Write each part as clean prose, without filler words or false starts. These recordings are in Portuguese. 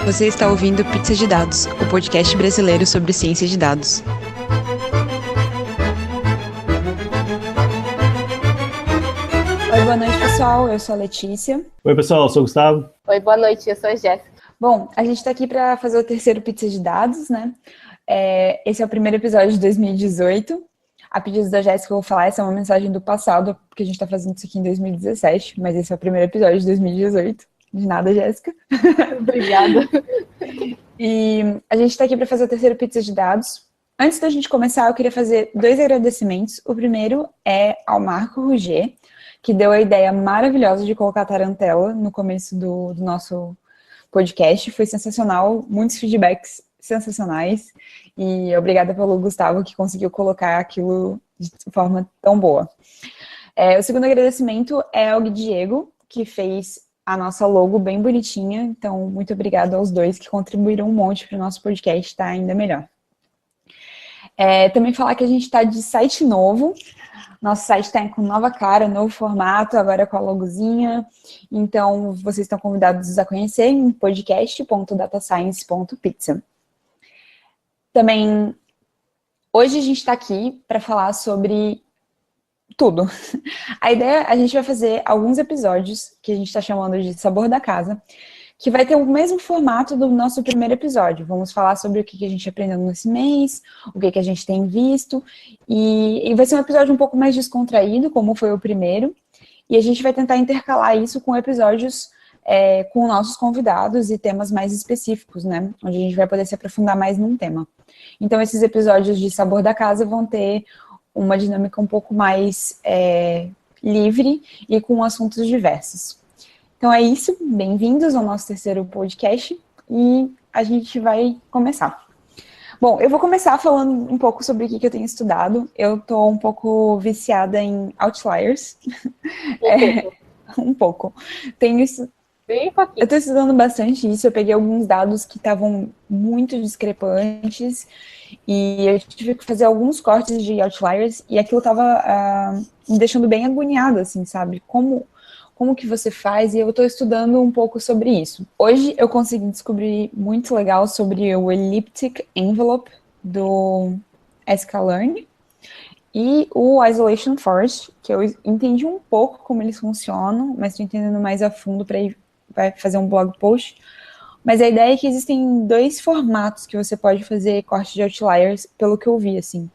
Você está ouvindo Pizza de Dados, o podcast brasileiro sobre ciência de dados. Oi, boa noite, pessoal. Eu sou a Letícia. Oi, pessoal. Eu sou o Gustavo. Oi, boa noite. Eu sou a Jéssica. Bom, a gente está aqui para fazer o terceiro Pizza de Dados, né? Esse é o primeiro episódio de 2018. A pedido da Jéssica, eu vou falar, essa é uma mensagem do passado, porque a gente está fazendo isso aqui em 2017, mas esse é o primeiro episódio de 2018. De nada, Jéssica. Obrigada. E a gente está aqui para fazer o terceiro Pizza de Dados. Antes da gente começar, eu queria fazer 2 agradecimentos. O primeiro é ao Marco Ruger, que deu a ideia maravilhosa de colocar a tarantela no começo do nosso podcast. Foi sensacional, muitos feedbacks sensacionais. E obrigada pelo Gustavo, que conseguiu colocar aquilo de forma tão boa. O segundo agradecimento é ao Diego, que fez a nossa logo bem bonitinha. Então, muito obrigada aos dois que contribuíram um monte para o nosso podcast estar ainda melhor. Também falar que a gente está de site novo. Nosso site está com nova cara, novo formato, agora com a logozinha. Então, vocês estão convidados a conhecer em podcast.datascience.pizza. Também, hoje a gente está aqui para falar sobre tudo. A ideia, a gente vai fazer alguns episódios que a gente está chamando de Sabor da Casa, que vai ter o mesmo formato do nosso primeiro episódio. Vamos falar sobre o que a gente aprendeu nesse mês, o que a gente tem visto, e vai ser um episódio um pouco mais descontraído, como foi o primeiro, e a gente vai tentar intercalar isso com episódios com nossos convidados e temas mais específicos, né? Onde a gente vai poder se aprofundar mais num tema. Então, esses episódios de Sabor da Casa vão ter uma dinâmica um pouco mais livre e com assuntos diversos. Então é isso, bem-vindos ao nosso terceiro podcast e a gente vai começar. Bom, eu vou começar falando um pouco sobre o que eu tenho estudado. Eu tô um pouco viciada em outliers. Um pouco. Bem pouquinho. Eu tô estudando bastante isso, eu peguei alguns dados que estavam muito discrepantes e eu tive que fazer alguns cortes de outliers e aquilo tava me deixando bem agoniada, assim, sabe? Como que você faz? E eu estou estudando um pouco sobre isso. Hoje eu consegui descobrir muito legal sobre o Elliptic Envelope do sklearn e o Isolation Forest, que eu entendi um pouco como eles funcionam, mas estou entendendo mais a fundo para fazer um blog post. Mas a ideia é que existem 2 formatos que você pode fazer corte de outliers, pelo que eu vi, assim.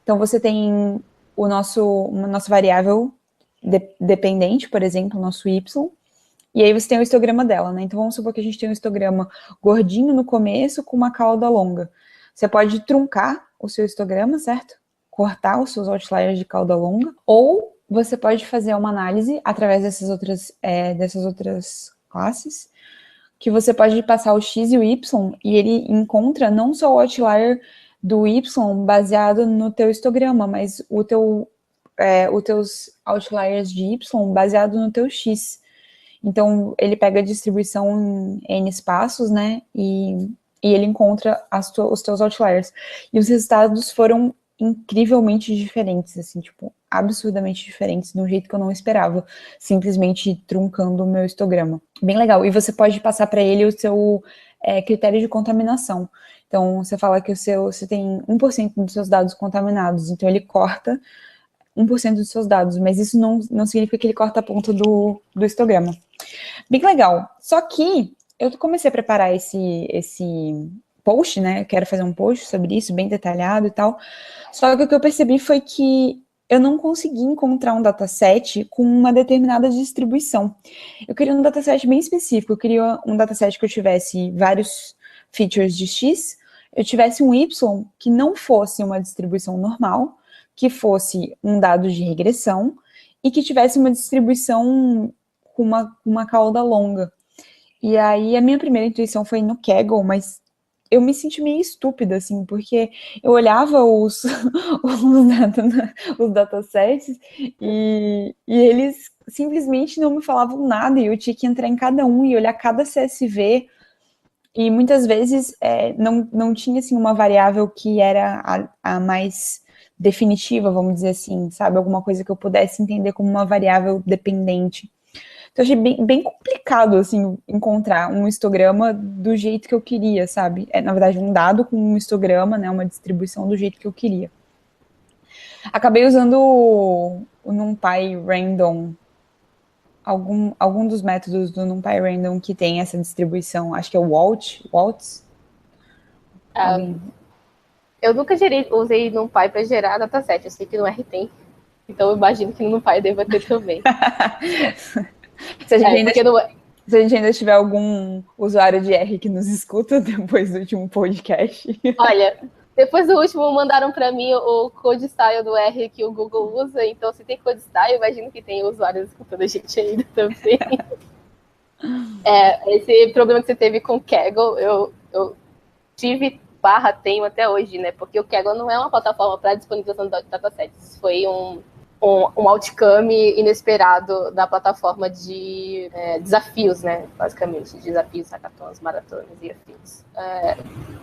Então você tem a nossa variável dependente, por exemplo, o nosso Y, e aí você tem o histograma dela, né? Então vamos supor que a gente tem um histograma gordinho no começo com uma cauda longa. Você pode truncar o seu histograma, certo? Cortar os seus outliers de cauda longa, ou você pode fazer uma análise através dessas outras classes, que você pode passar o X e o Y, e ele encontra não só o outlier do Y baseado no teu histograma, mas os teus outliers de Y baseado no teu X. Então, ele pega a distribuição em N espaços, né, e ele encontra os teus outliers. E os resultados foram incrivelmente diferentes, assim, tipo, absurdamente diferentes, de um jeito que eu não esperava, simplesmente truncando o meu histograma. Bem legal. E você pode passar para ele o seu critério de contaminação. Então, você fala que você tem 1% dos seus dados contaminados, então ele corta 1% dos seus dados, mas isso não significa que ele corta a ponta do histograma. Bem legal. Só que eu comecei a preparar esse post, né? Eu quero fazer um post sobre isso, bem detalhado e tal. Só que o que eu percebi foi que eu não consegui encontrar um dataset com uma determinada distribuição. Eu queria um dataset bem específico. Eu queria um dataset que eu tivesse vários features de X, eu tivesse um Y que não fosse uma distribuição normal, que fosse um dado de regressão e que tivesse uma distribuição com uma cauda longa. E aí a minha primeira intuição foi no Kaggle, mas eu me senti meio estúpida, assim, porque eu olhava os datasets e eles simplesmente não me falavam nada, e eu tinha que entrar em cada um e olhar cada CSV, e muitas vezes não tinha, assim, uma variável que era a mais definitiva, vamos dizer assim, sabe? Alguma coisa que eu pudesse entender como uma variável dependente. Então, eu achei bem complicado, assim, encontrar um histograma do jeito que eu queria, sabe? Na verdade, um dado com um histograma, né? Uma distribuição do jeito que eu queria. Acabei usando o NumPy Random, algum dos métodos do NumPy Random que tem essa distribuição. Acho que é o Waltz. Eu nunca usei NumPy para gerar dataset. Eu sei que no R tem. Então, eu imagino que no NumPy deva ter também. Se a gente ainda tiver algum usuário de R que nos escuta depois do último podcast. Olha, depois do último mandaram para mim o code style do R que o Google usa. Então, se tem code style, eu imagino que tem usuários escutando a gente ainda também. Esse problema que você teve com o Kaggle, eu tive tenho até hoje, né? Porque o Kaggle não é uma plataforma para disponibilização de datasets. Foi um outcome inesperado da plataforma de desafios, né? Basicamente, desafios, hackathons, maratonas e afins.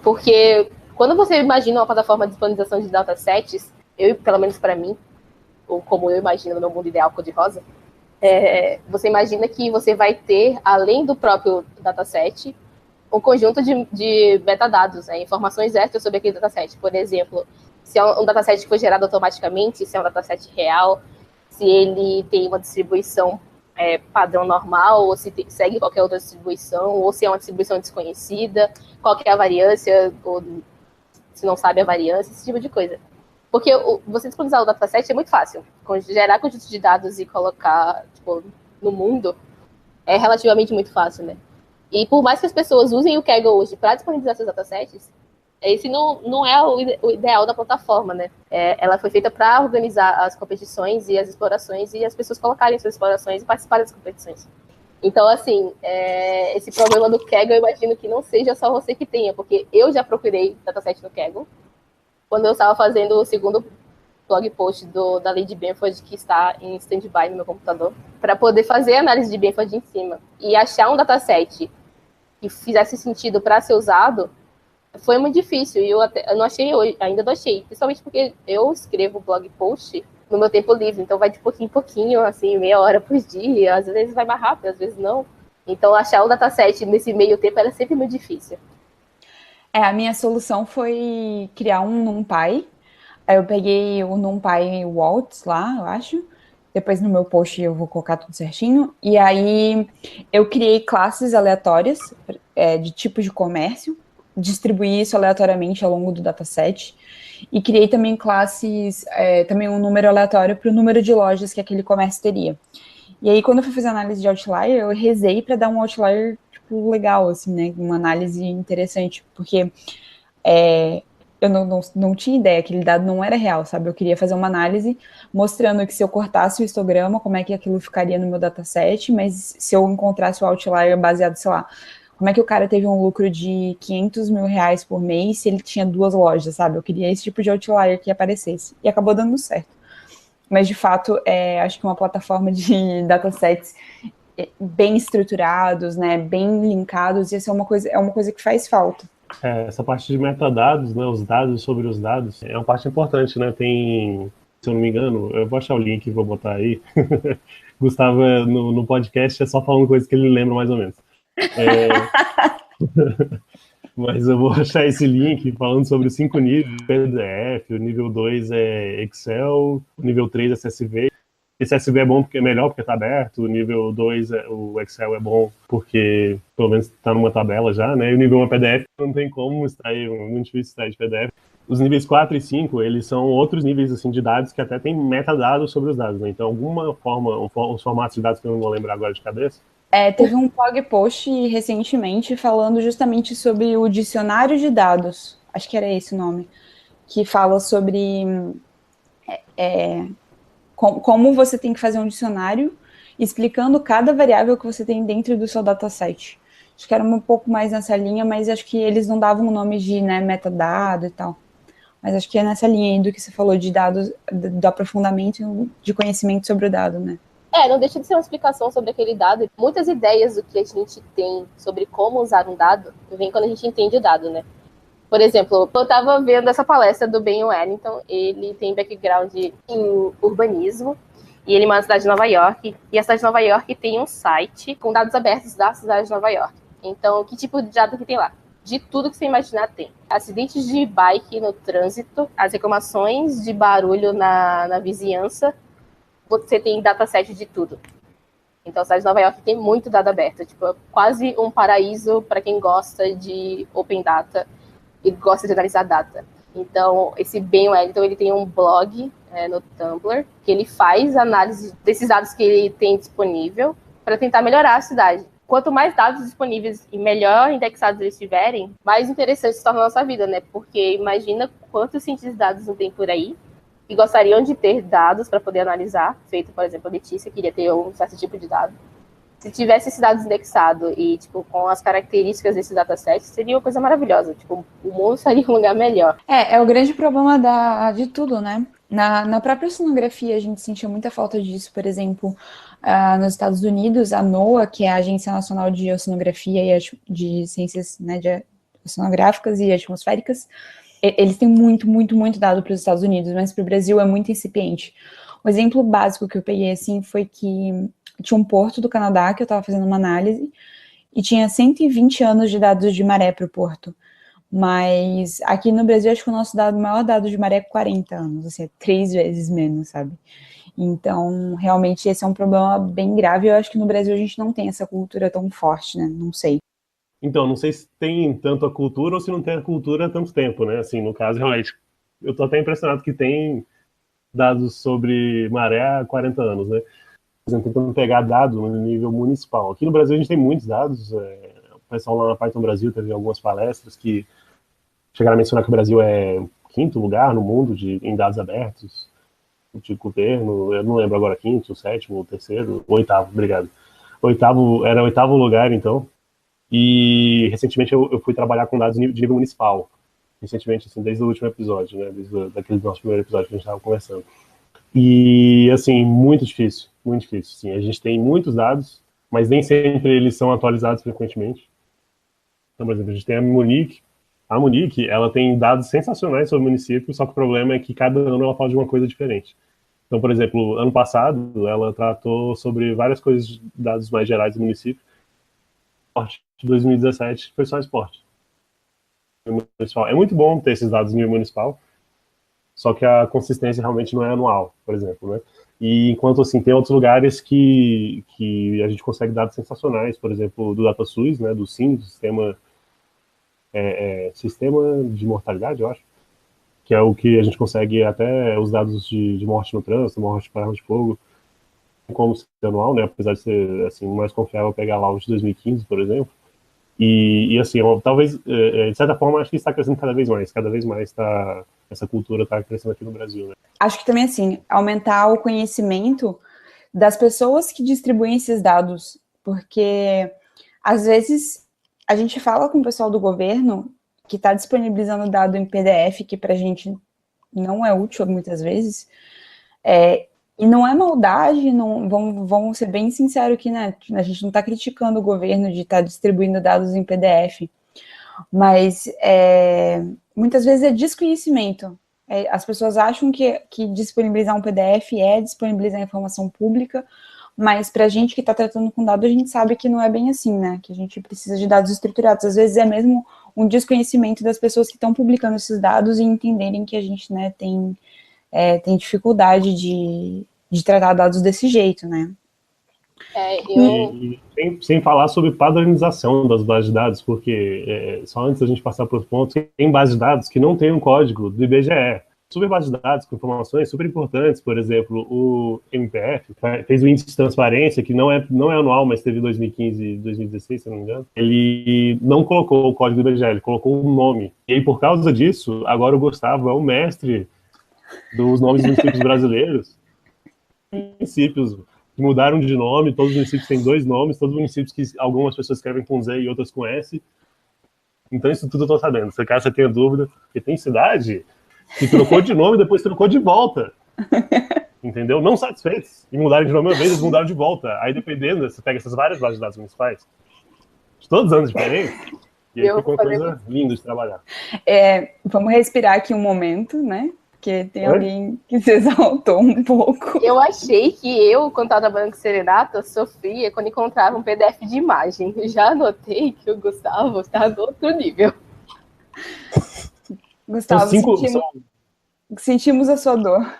Porque quando você imagina uma plataforma de disponibilização de datasets, pelo menos para mim, ou como eu imagino no meu mundo ideal cor-de-rosa, você imagina que você vai ter, além do próprio dataset, um conjunto de metadados, né, informações extras sobre aquele dataset. Por exemplo, se é um dataset que foi gerado automaticamente, se é um dataset real, se ele tem uma distribuição padrão normal, ou se segue qualquer outra distribuição, ou se é uma distribuição desconhecida, qual que é a variância, ou se não sabe a variância, esse tipo de coisa. Porque você disponibilizar o dataset é muito fácil. Gerar conjuntos de dados e colocar no mundo é relativamente muito fácil, né? E por mais que as pessoas usem o Kaggle hoje para disponibilizar seus datasets, esse não é o ideal da plataforma, né? Ela foi feita para organizar as competições e as explorações e as pessoas colocarem suas explorações e participarem das competições. Então, assim, esse problema do Kaggle, eu imagino que não seja só você que tenha, porque eu já procurei dataset no Kaggle quando eu estava fazendo o segundo blog post da lei de Benford, que está em stand-by no meu computador, para poder fazer a análise de Benford em cima. E achar um dataset que fizesse sentido para ser usado foi muito difícil. E eu não achei hoje, ainda não achei. Principalmente porque eu escrevo blog post no meu tempo livre. Então vai de pouquinho em pouquinho, assim, meia hora por dia. Às vezes vai mais rápido, às vezes não. Então achar um dataset nesse meio tempo era sempre muito difícil. A minha solução foi criar um NumPy. Aí eu peguei o NumPy Waltz lá, eu acho. Depois no meu post eu vou colocar tudo certinho. E aí eu criei classes aleatórias de tipo de comércio, distribuí isso aleatoriamente ao longo do dataset. E criei também classes, também um número aleatório para o número de lojas que aquele comércio teria. E aí quando eu fui fazer análise de outlier, eu rezei para dar um outlier tipo, legal, assim, né? Uma análise interessante, porque eu não tinha ideia, aquele dado não era real, sabe? Eu queria fazer uma análise mostrando que se eu cortasse o histograma, como é que aquilo ficaria no meu dataset, mas se eu encontrasse o outlier baseado, sei lá, como é que o cara teve um lucro de 500 mil reais por mês se ele tinha 2 lojas, sabe? Eu queria esse tipo de outlier que aparecesse. E acabou dando certo. Mas, de fato, acho que uma plataforma de datasets bem estruturados, né, bem linkados, isso é uma coisa que faz falta. Essa parte de metadados, né, os dados sobre os dados, é uma parte importante, né? Tem, se eu não me engano, eu vou achar o link e vou botar aí. Gustavo, no podcast, é só falando coisas que ele lembra mais ou menos. Mas eu vou achar esse link falando sobre os 5 níveis, PDF, o nível 2 é Excel, o nível 3 é CSV. Esse CSV é bom porque é melhor porque está aberto, o nível 2, o Excel é bom porque pelo menos está numa tabela já, né? E o nível 1 é PDF, não tem como extrair, muito difícil extrair de PDF. Os níveis 4 e 5, eles são outros níveis assim, de dados que até tem metadados sobre os dados, né? Então, alguma forma, os formatos de dados que eu não vou lembrar agora de cabeça. Teve um blog post recentemente falando justamente sobre o dicionário de dados, acho que era esse o nome, que fala sobre como você tem que fazer um dicionário explicando cada variável que você tem dentro do seu dataset. Acho que era um pouco mais nessa linha, mas acho que eles não davam o nome de metadado e tal. Mas acho que é nessa linha aí do que você falou de dados, do aprofundamento de conhecimento sobre o dado, né? Não deixa de ser uma explicação sobre aquele dado. Muitas ideias do que a gente tem sobre como usar um dado vem quando a gente entende o dado, né? Por exemplo, eu estava vendo essa palestra do Ben Wellington, ele tem background em urbanismo, E ele mora na cidade de Nova York. E a cidade de Nova York tem um site com dados abertos da cidade de Nova York. Então, que tipo de dado que tem lá? De tudo que você imaginar tem. Acidentes de bike no trânsito, as reclamações de barulho na vizinhança, você tem dataset de tudo. Então, a cidade de Nova York tem muito dado aberto. Tipo, é quase um paraíso para quem gosta de Open Data e gosta de analisar data. Então, esse Ben Wellington, ele tem um blog no Tumblr, que ele faz análise desses dados que ele tem disponível para tentar melhorar a cidade. Quanto mais dados disponíveis e melhor indexados eles tiverem, mais interessante se torna a nossa vida, né? Porque imagina quantos cientistas de dados não tem por aí que gostariam de ter dados para poder analisar, feito, por exemplo, a Letícia queria ter um certo tipo de dado. Se tivesse esses dados indexados e, tipo, com as características desse dataset, seria uma coisa maravilhosa. Tipo, o mundo seria um lugar melhor. É o grande problema de tudo, né? Na própria oceanografia, a gente sentia muita falta disso. Por exemplo, nos Estados Unidos, a NOAA, que é a Agência Nacional de Oceanografia e de Ciências, né, de Oceanográficas e Atmosféricas, eles têm muito, muito, muito dado para os Estados Unidos, mas para o Brasil é muito incipiente. O exemplo básico que eu peguei, assim, foi que tinha um porto do Canadá que eu estava fazendo uma análise e tinha 120 anos de dados de maré para o porto. Mas aqui no Brasil, acho que o nosso maior dado de maré é 40 anos, assim, é 3 vezes menos, sabe? Então, realmente, esse é um problema bem grave. Eu acho que no Brasil a gente não tem essa cultura tão forte, né? Não sei. Então, não sei se tem tanto a cultura ou se não tem a cultura há tanto tempo, né? Assim, no caso, realmente, eu tô até impressionado que tem dados sobre maré há 40 anos, né? Por exemplo, tentando pegar dados no nível municipal. Aqui no Brasil a gente tem muitos dados. O pessoal lá na Python Brasil teve algumas palestras que chegaram a mencionar que o Brasil é o 5º lugar no mundo em dados abertos de governo. Eu não lembro agora, 5º, 7º, 3º, 8º, obrigado. Era o 8º lugar, então. E recentemente eu fui trabalhar com dados de nível municipal. Recentemente, assim, desde o último episódio, né? Desde daquele nosso primeiro episódio que a gente estava conversando. E, assim, muito difícil, sim. A gente tem muitos dados, mas nem sempre eles são atualizados frequentemente. Então, por exemplo, a gente tem a Monique. A Monique, ela tem dados sensacionais sobre o município, só que o problema é que cada ano ela fala de uma coisa diferente. Então, por exemplo, ano passado, ela tratou sobre várias coisas, dados mais gerais do município. De 2017 foi só esporte. É muito bom ter esses dados no nível municipal, só que a consistência realmente não é anual, por exemplo, né? E enquanto, assim, tem outros lugares que a gente consegue dados sensacionais, por exemplo, do DataSUS, né, do SIM, do Sistema de Mortalidade, eu acho, que é o que a gente consegue até os dados de morte no trânsito, morte por arma de fogo, como ser anual, né, apesar de ser, assim, mais confiável pegar lá os de 2015, por exemplo. E assim, talvez, de certa forma, acho que está crescendo cada vez mais essa cultura está crescendo aqui no Brasil, né? Acho que também, assim, aumentar o conhecimento das pessoas que distribuem esses dados, porque, às vezes, a gente fala com o pessoal do governo que está disponibilizando dado em PDF, que para a gente não é útil muitas vezes, e não é maldade, não, vamos ser bem sinceros aqui, né? A gente não está criticando o governo de estar distribuindo dados em PDF, mas muitas vezes é desconhecimento. As pessoas acham que disponibilizar um PDF é disponibilizar informação pública, mas para a gente que está tratando com dados, a gente sabe que não é bem assim, né? Que a gente precisa de dados estruturados. Às vezes é mesmo um desconhecimento das pessoas que estão publicando esses dados e entenderem que a gente, né, tem dificuldade de tratar dados desse jeito, né? Sem falar sobre padronização das bases de dados, porque só antes da gente passar para os pontos, tem bases de dados que não tem um código do IBGE. Super bases de dados com informações super importantes, por exemplo, o MPF fez o índice de transparência, que não é anual, mas teve 2015 e 2016, se não me engano. Ele não colocou o código do IBGE, ele colocou um nome. E aí, por causa disso, agora o Gustavo é o mestre dos nomes dos municípios brasileiros. Municípios que mudaram de nome, todos os municípios têm 2 nomes, todos os municípios que algumas pessoas escrevem com Z e outras com S. Então isso tudo eu tô sabendo. Se caso você tenha dúvida, porque tem cidade que trocou de nome e depois trocou de volta. Entendeu? Não satisfeitos em mudarem de nome uma vez, eles mudaram de volta. Aí dependendo, você pega essas várias bases de dados municipais, de todos os anos diferentes, e aí ficou uma coisa linda de trabalhar. Vamos respirar aqui um momento, né? porque tem alguém que se exaltou um pouco. Eu achei que eu, quando estava trabalhando com Serenata, sofria quando encontrava um PDF de imagem. Eu já anotei que o Gustavo está no outro nível. Gustavo, sentimos a sua dor.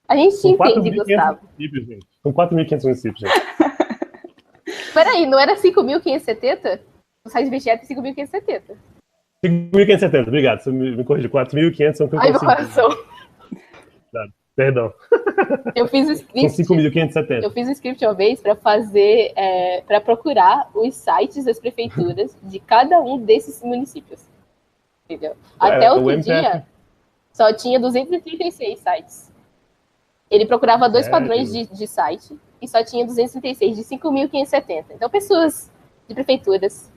A gente São entende, Gustavo. Gente. São 4.500 municípios, gente. Peraí, não era 5.570? O site Vestiário tem 5.570. 5.570, obrigado. Você me corrigiu. 4.500 são que eu Ai, meu consegui. coração. Perdão. Eu fiz o script. São 5.570. Eu fiz o script uma vez para fazer, para procurar os sites das prefeituras de cada um desses municípios. Entendeu? Até outro dia, só tinha 236 sites. Ele procurava dois padrões de site e só tinha 236 de 5.570. Então, pessoas de prefeituras,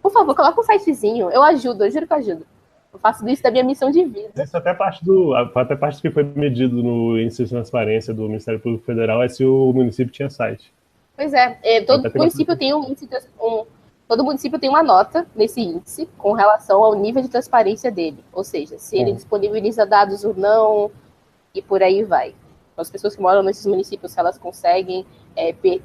por favor, coloca um sitezinho. Eu ajudo, eu juro que eu ajudo. Eu faço isso da minha missão de vida. Isso até parte do que foi medido no índice de transparência do Ministério Público Federal é se o município tinha site. Pois é, todo município tem todo município tem uma nota nesse índice com relação ao nível de transparência dele. Ou seja, se ele disponibiliza dados ou não, e por aí vai. As pessoas que moram nesses municípios, se elas conseguem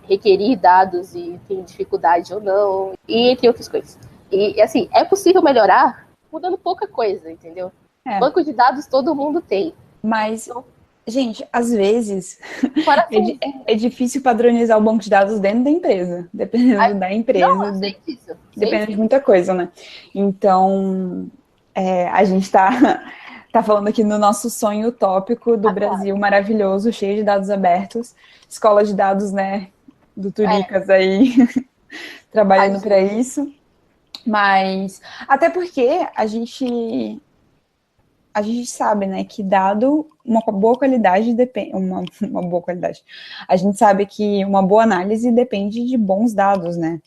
requerir dados e tem dificuldade ou não, e entre outras coisas. E, assim, é possível melhorar mudando pouca coisa, entendeu? Banco de dados todo mundo tem. Mas, gente, às vezes é difícil padronizar o banco de dados dentro da empresa, dependendo da empresa. Não, sei disso. Depende de muita coisa, né? Então, a gente tá falando aqui no nosso sonho utópico do Brasil maravilhoso, cheio de dados abertos, escola de dados, né, do Turicas aí, trabalhando para isso. Mas, até porque a gente sabe, né, que dado uma boa qualidade depende, uma boa qualidade. A gente sabe que uma boa análise depende de bons dados, né?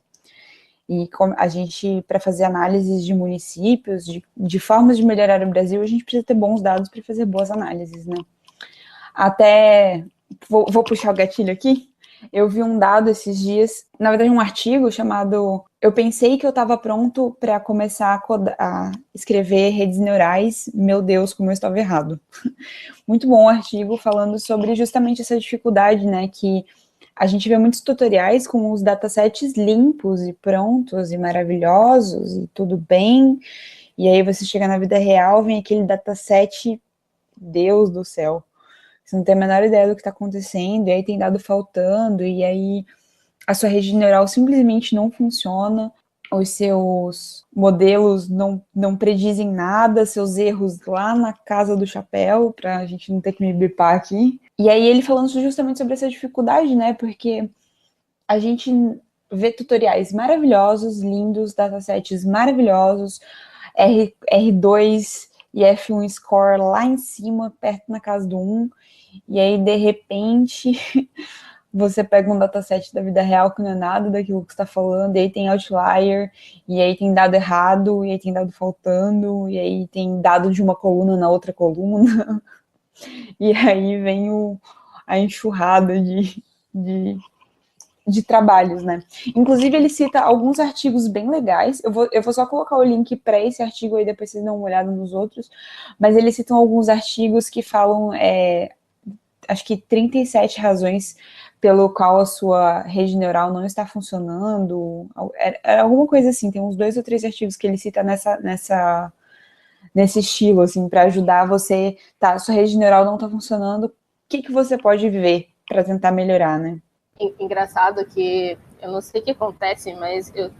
E a gente, para fazer análises de municípios, de formas de melhorar o Brasil, a gente precisa ter bons dados para fazer boas análises, né? Até, vou puxar o gatilho aqui, eu vi um dado esses dias, na verdade um artigo chamado Eu pensei que eu estava pronto para começar a escrever redes neurais, meu Deus, como eu estava errado. Muito bom o artigo falando sobre justamente essa dificuldade, né, que a gente vê muitos tutoriais com os datasets limpos e prontos e maravilhosos e tudo bem, e aí você chega na vida real, vem aquele dataset, Deus do céu, você não tem a menor ideia do que está acontecendo, e aí tem dado faltando, e aí a sua rede neural simplesmente não funciona, os seus modelos não predizem nada, seus erros lá na casa do chapéu, para a gente não ter que me bipar aqui. E aí ele falando justamente sobre essa dificuldade, né, porque a gente vê tutoriais maravilhosos, lindos, datasets maravilhosos, R2 e F1 score lá em cima, perto na casa do 1, e aí de repente você pega um dataset da vida real que não é nada daquilo que você está falando, e aí tem outlier, e aí tem dado errado, e aí tem dado faltando, e aí tem dado de uma coluna na outra coluna, e aí vem a enxurrada de trabalhos, né? Inclusive, ele cita alguns artigos bem legais, eu vou só colocar o link para esse artigo aí, depois vocês dão uma olhada nos outros, mas eles citam alguns artigos que falam, acho que 37 razões pelo qual a sua rede neural não está funcionando, era alguma coisa assim, tem uns 2 ou 3 artigos que ele cita nesse estilo, assim, para ajudar você, tá, sua rede neural não está funcionando, o que você pode ver para tentar melhorar, né? Engraçado que, eu não sei o que acontece, mas eu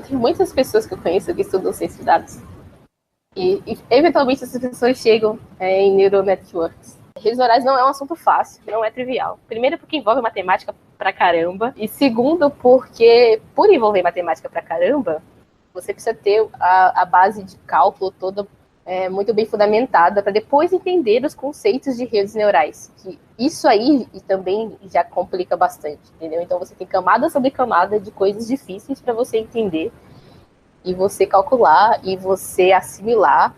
tenho muitas pessoas que eu conheço que estudam ciência de dados, e eventualmente essas pessoas chegam em neural networks. Redes neurais não é um assunto fácil, não é trivial. Primeiro, porque envolve matemática pra caramba. E segundo, porque, por envolver matemática pra caramba, você precisa ter a base de cálculo toda muito bem fundamentada para depois entender os conceitos de redes neurais. Que isso aí também já complica bastante, entendeu? Então você tem camada sobre camada de coisas difíceis para você entender e você calcular e você assimilar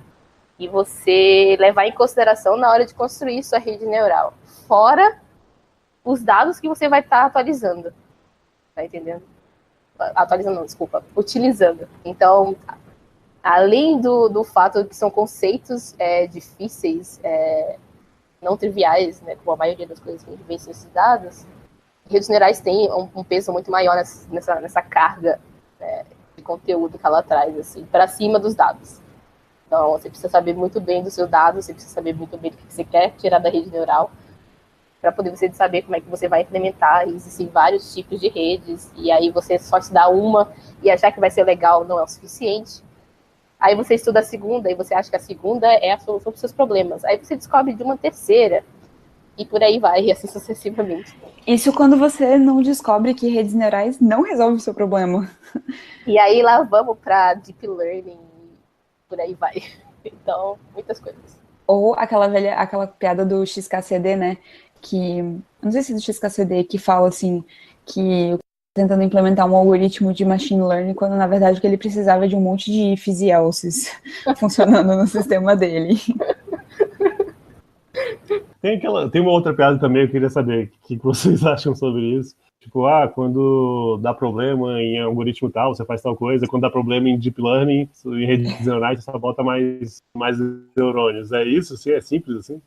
e você levar em consideração na hora de construir sua rede neural. Fora os dados que você vai estar atualizando. Tá entendendo? Atualizando não, desculpa. Utilizando. Então, além do fato de que são conceitos difíceis, não triviais, né, como a maioria das coisas que a gente vê em ciências de dados, redes neurais têm um peso muito maior nessa carga, né, de conteúdo que ela traz, assim, para cima dos dados. Então, você precisa saber muito bem dos seus dados, você precisa saber muito bem do que você quer tirar da rede neural, para poder você saber como é que você vai implementar. Existem vários tipos de redes, e aí você só estudar uma e achar que vai ser legal não é o suficiente. Aí você estuda a segunda e você acha que a segunda é a solução para os seus problemas. Aí você descobre de uma terceira, e por aí vai, e assim sucessivamente. Isso quando você não descobre que redes neurais não resolvem o seu problema. E aí lá vamos para Deep Learning, por aí vai. Então, muitas coisas. Ou aquela piada do XKCD, né? Que, não sei se é do XKCD, que fala assim, que tentando implementar um algoritmo de machine learning, quando na verdade o que ele precisava de um monte de ifs e elses funcionando no sistema dele. Tem uma outra piada também, eu queria saber o que vocês acham sobre isso. Tipo, quando dá problema em algoritmo tal, você faz tal coisa. Quando dá problema em deep learning, em redes neurais, você só bota mais neurônios. É isso? Assim? É simples assim?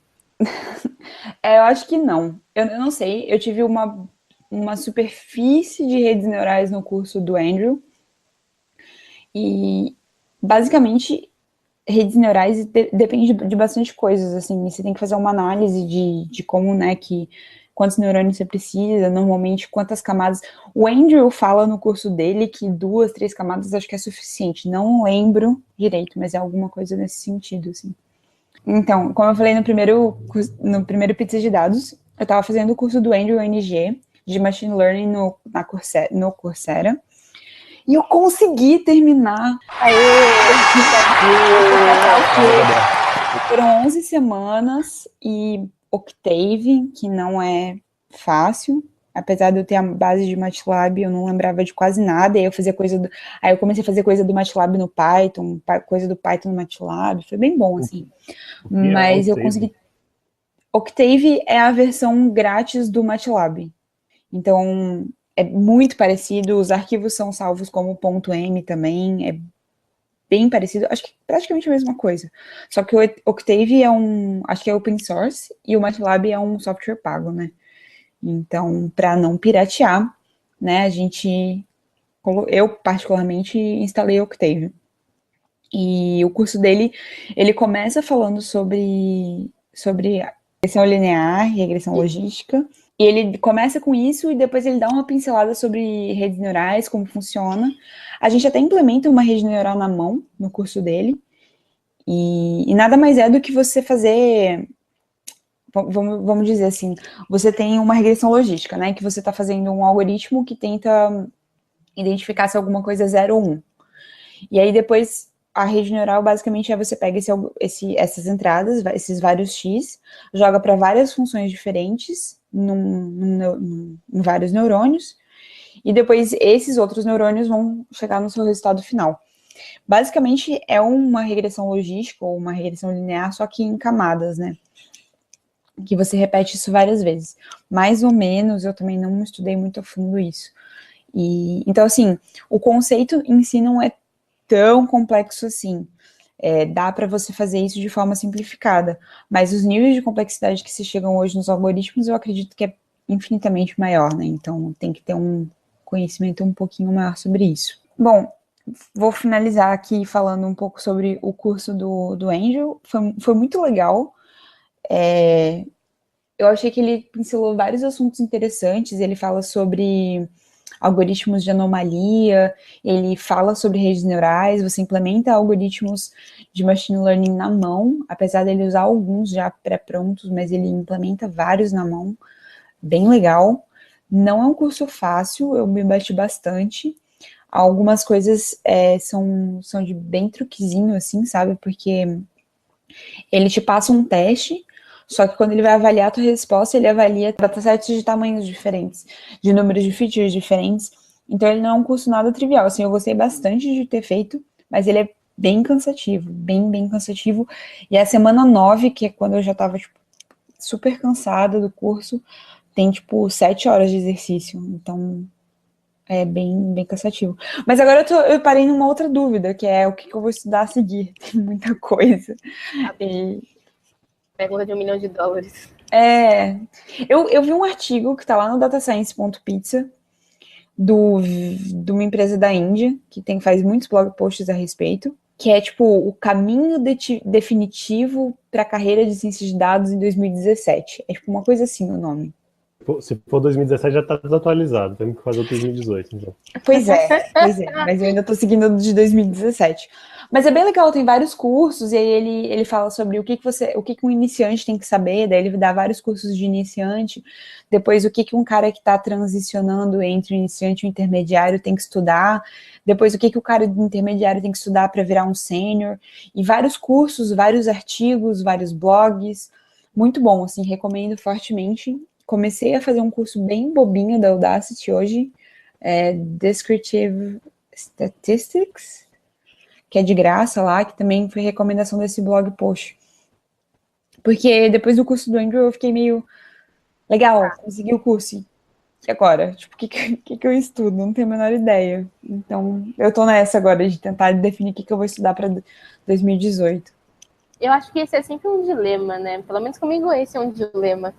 Eu acho que não. Eu não sei. Eu tive uma superfície de redes neurais no curso do Andrew. E, basicamente, redes neurais depende de bastante coisas, assim. Você tem que fazer uma análise de como, né, quantos neurônios você precisa, normalmente quantas camadas. O Andrew fala no curso dele que 2, 3 camadas acho que é suficiente. Não lembro direito, mas é alguma coisa nesse sentido, assim. Então, como eu falei no primeiro Pizza de Dados, eu estava fazendo o curso do Andrew NG de Machine Learning no Coursera. E eu consegui terminar. Foram 11 semanas e Octave, que não é fácil. Apesar de eu ter a base de MATLAB, eu não lembrava de quase nada. E aí eu comecei a fazer coisa do MATLAB no Python, coisa do Python no MATLAB. Foi bem bom, assim. Mas eu consegui... Octave é a versão grátis do MATLAB. Então, é muito parecido. Os arquivos são salvos como .m também. É bem parecido. Acho que praticamente a mesma coisa. Só que o Octave acho que é open source e o MATLAB é um software pago, né? Então, para não piratear, né, eu particularmente instalei Octave. E o curso dele, ele começa falando sobre regressão linear e regressão logística. E ele começa com isso e depois ele dá uma pincelada sobre redes neurais, como funciona. A gente até implementa uma rede neural na mão no curso dele. E nada mais é do que você fazer... Vamos dizer assim, você tem uma regressão logística, né, que você está fazendo um algoritmo que tenta identificar se alguma coisa é 0 ou 1. E aí depois a rede neural basicamente você pega essas entradas, esses vários x, joga para várias funções diferentes em vários neurônios, e depois esses outros neurônios vão chegar no seu resultado final. Basicamente é uma regressão logística ou uma regressão linear, só que em camadas, né? Que você repete isso várias vezes. Mais ou menos, eu também não estudei muito a fundo isso. Então, assim, o conceito em si não é tão complexo assim. Dá para você fazer isso de forma simplificada, mas os níveis de complexidade que se chegam hoje nos algoritmos, eu acredito que é infinitamente maior, né? Então, tem que ter um conhecimento um pouquinho maior sobre isso. Bom, vou finalizar aqui falando um pouco sobre o curso do Angel. Foi muito legal. Eu achei que ele pincelou vários assuntos interessantes. Ele fala sobre algoritmos de anomalia, ele fala sobre redes neurais, você implementa algoritmos de machine learning na mão, apesar dele usar alguns já pré-prontos, mas ele implementa vários na mão, bem legal. Não é um curso fácil, eu me bati bastante. Algumas coisas são de bem truquezinho, assim, sabe? Porque ele te passa um teste, só que quando ele vai avaliar a tua resposta, ele avalia datasets de tamanhos diferentes, de números de features diferentes. Então, ele não é um curso nada trivial. Assim, eu gostei bastante de ter feito, mas ele é bem cansativo, bem cansativo. E a semana 9, que é quando eu já tava, tipo, super cansada do curso, tem, tipo, 7 horas de exercício. Então, É bem cansativo. Mas agora eu parei numa outra dúvida, que é o que eu vou estudar a seguir. Tem muita coisa. E, Pergunta de $1 milhão. eu vi um artigo que está lá no datascience.pizza, de uma empresa da Índia, que faz muitos blog posts a respeito, que é tipo o caminho definitivo para a carreira de ciência de dados em 2017. É tipo uma coisa assim o nome. Se for 2017 já tá desatualizado, temos que fazer o 2018, então. Pois é, mas eu ainda tô seguindo o de 2017. Mas é bem legal, tem vários cursos, e aí ele fala sobre o que um iniciante tem que saber, daí ele dá vários cursos de iniciante, depois o que um cara que está transicionando entre o iniciante e o intermediário tem que estudar, depois o que o cara do intermediário tem que estudar para virar um sênior, e vários cursos, vários artigos, vários blogs, muito bom, assim, recomendo fortemente. Comecei a fazer um curso bem bobinho da Udacity hoje, Descriptive Statistics, que é de graça lá, que também foi recomendação desse blog post. Porque depois do curso do Andrew eu fiquei meio, legal, consegui o curso, e agora? Tipo, o que eu estudo? Não tenho a menor ideia. Então, eu tô nessa agora de tentar definir o que eu vou estudar para 2018. Eu acho que esse é sempre um dilema, né? Pelo menos comigo esse é um dilema.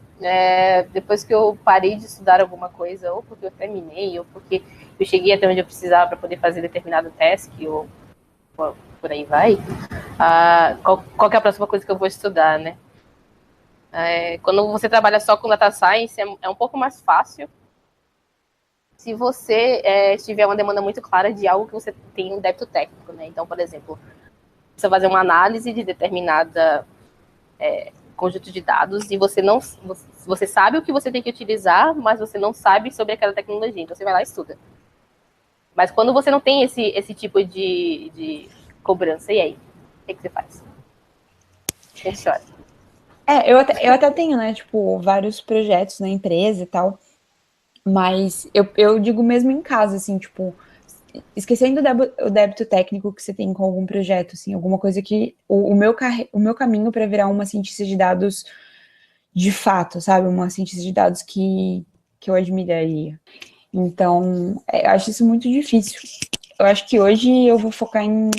Depois que eu parei de estudar alguma coisa, ou porque eu terminei, ou porque eu cheguei até onde eu precisava para poder fazer determinado task, ou por aí vai, qual que é a próxima coisa que eu vou estudar, né? Quando você trabalha só com data science, é um pouco mais fácil se você tiver uma demanda muito clara de algo que você tem um débito técnico, né? Então, por exemplo, você fazer uma análise de determinada conjunto de dados e você sabe o que você tem que utilizar, mas você não sabe sobre aquela tecnologia, então você vai lá e estuda. Mas quando você não tem esse tipo de cobrança, e aí? O que você faz? Você chora. Eu até tenho, né, tipo, vários projetos na empresa e tal, mas eu digo mesmo em casa, assim, tipo, esquecendo o débito técnico que você tem com algum projeto, assim, alguma coisa que o meu caminho para virar uma cientista de dados de fato, sabe, uma cientista de dados que eu admiraria. Então, eu acho isso muito difícil. Eu acho que hoje eu vou focar em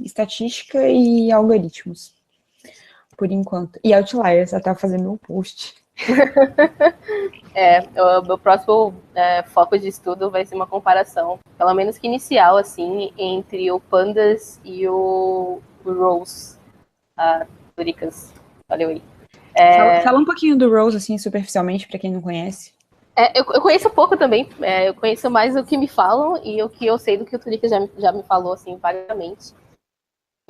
estatística e algoritmos, por enquanto. E outliers, até fazer meu post. O meu próximo foco de estudo vai ser uma comparação, pelo menos que inicial, assim, entre o Pandas e o Rose, Turicas. Valeu aí. Fala um pouquinho do Rose, assim, superficialmente, para quem não conhece. Eu conheço pouco também, eu conheço mais o que me falam e o que eu sei do que o Turicas já me falou, assim, vagamente.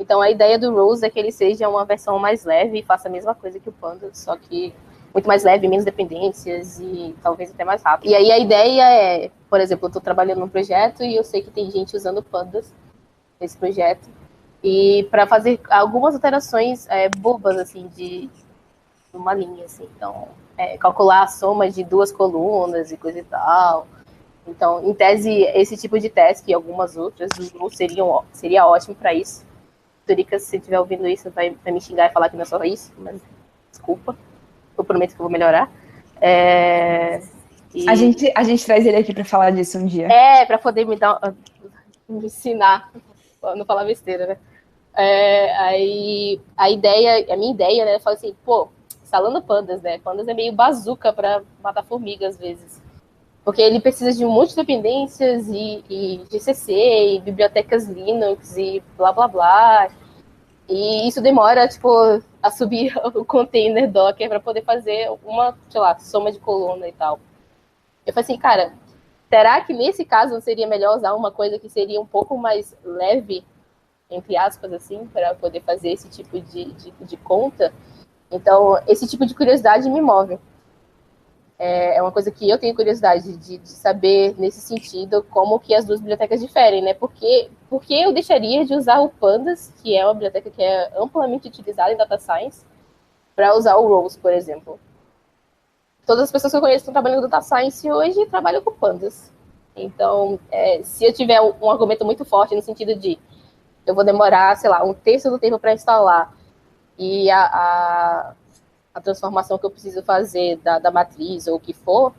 Então, a ideia do Rose é que ele seja uma versão mais leve e faça a mesma coisa que o Pandas, só que muito mais leve, menos dependências e talvez até mais rápido. E aí a ideia é, por exemplo, eu estou trabalhando num projeto e eu sei que tem gente usando Pandas nesse projeto, e para fazer algumas alterações bobas, assim, de uma linha, assim. Então, calcular a soma de duas colunas e coisa e tal. Então, em tese, esse tipo de task e algumas outras seria ótimo para isso. Turicas, se estiver ouvindo isso, vai me xingar e falar que não é só isso, mas desculpa. Eu prometo que eu vou melhorar. A gente traz ele aqui para falar disso um dia. Para poder me ensinar, não falar besteira, né? Aí a minha ideia, né, fala assim, instalando Pandas, né? Pandas é meio bazuca para matar formiga às vezes. Porque ele precisa de um monte de dependências e GCC, e bibliotecas Linux e blá blá blá. E isso demora, tipo, a subir o container Docker para poder fazer uma, sei lá, soma de coluna e tal. Eu falei assim, cara, será que nesse caso não seria melhor usar uma coisa que seria um pouco mais leve, entre aspas, assim, para poder fazer esse tipo de conta? Então, esse tipo de curiosidade me move. É uma coisa que eu tenho curiosidade de saber, nesse sentido, como que as duas bibliotecas diferem, né? Porque eu deixaria de usar o Pandas, que é uma biblioteca que é amplamente utilizada em Data Science, para usar o Rose, por exemplo. Todas as pessoas que eu conheço que estão trabalhando com Data Science hoje trabalham com Pandas. Então, se eu tiver um argumento muito forte no sentido de eu vou demorar, sei lá, um terço do tempo para instalar, e a transformação que eu preciso fazer da matriz ou o que for,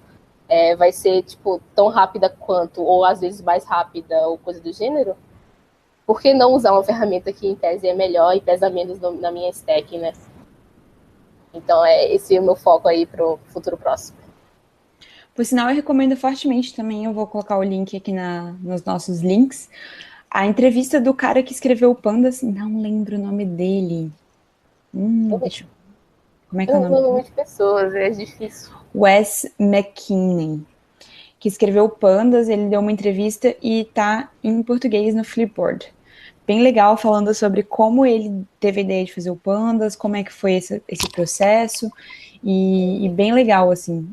vai ser, tipo, tão rápida quanto, ou às vezes mais rápida, ou coisa do gênero, por que não usar uma ferramenta que em tese é melhor e pesa menos na minha stack, né? Então, esse é o meu foco aí pro futuro próximo. Por sinal, eu recomendo fortemente também, eu vou colocar o link aqui nos nossos links, a entrevista do cara que escreveu o Pandas, não lembro o nome dele. Deixa eu... Como é que é o nome? Um nome de pessoas, é difícil. Wes McKinney, que escreveu o Pandas, ele deu uma entrevista e tá em português no Flipboard. Bem legal, falando sobre como ele teve a ideia de fazer o Pandas, como é que foi esse processo, e bem legal, assim,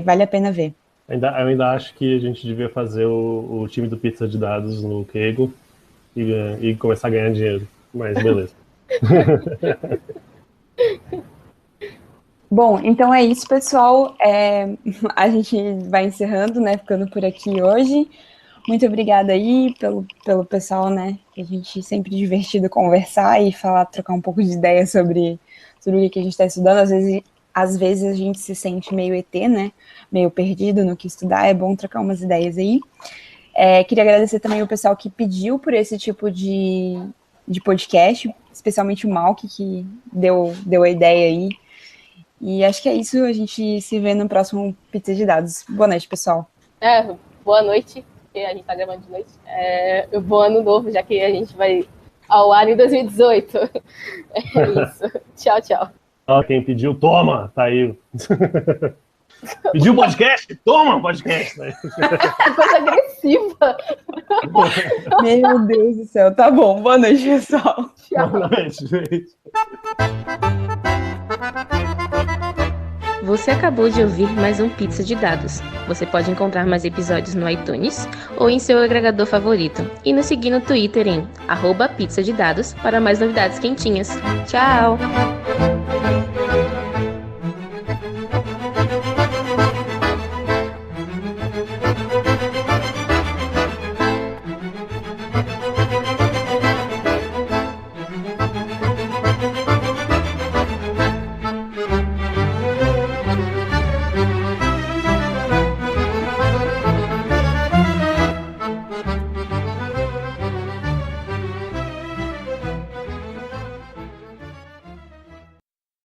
vale a pena ver. Eu ainda acho que a gente devia fazer o time do Pizza de Dados no Kaggle e começar a ganhar dinheiro, mas beleza. Bom, então é isso, pessoal. A gente vai encerrando, né? Ficando por aqui hoje. Muito obrigada aí pelo pessoal, né? A gente sempre divertido conversar e trocar um pouco de ideia sobre o que a gente está estudando. Às vezes a gente se sente meio ET, né? Meio perdido no que estudar. É bom trocar umas ideias aí. Queria agradecer também o pessoal que pediu por esse tipo de podcast, especialmente o Malk, que deu a ideia aí. E acho que é isso, a gente se vê no próximo Pizza de Dados. Boa noite, pessoal. Boa noite, porque a gente tá gravando de noite. Bom ano novo, já que a gente vai ao ar em 2018. É isso. Tchau, tchau. Quem pediu, toma, tá aí. Pediu podcast? Toma podcast. Coisa agressiva. Meu Deus do céu, tá bom. Boa noite, pessoal. Tchau. Boa noite, gente. Você acabou de ouvir mais um Pizza de Dados. Você pode encontrar mais episódios no iTunes ou em seu agregador favorito. E nos seguir no Twitter em @pizzadedados para mais novidades quentinhas. Tchau!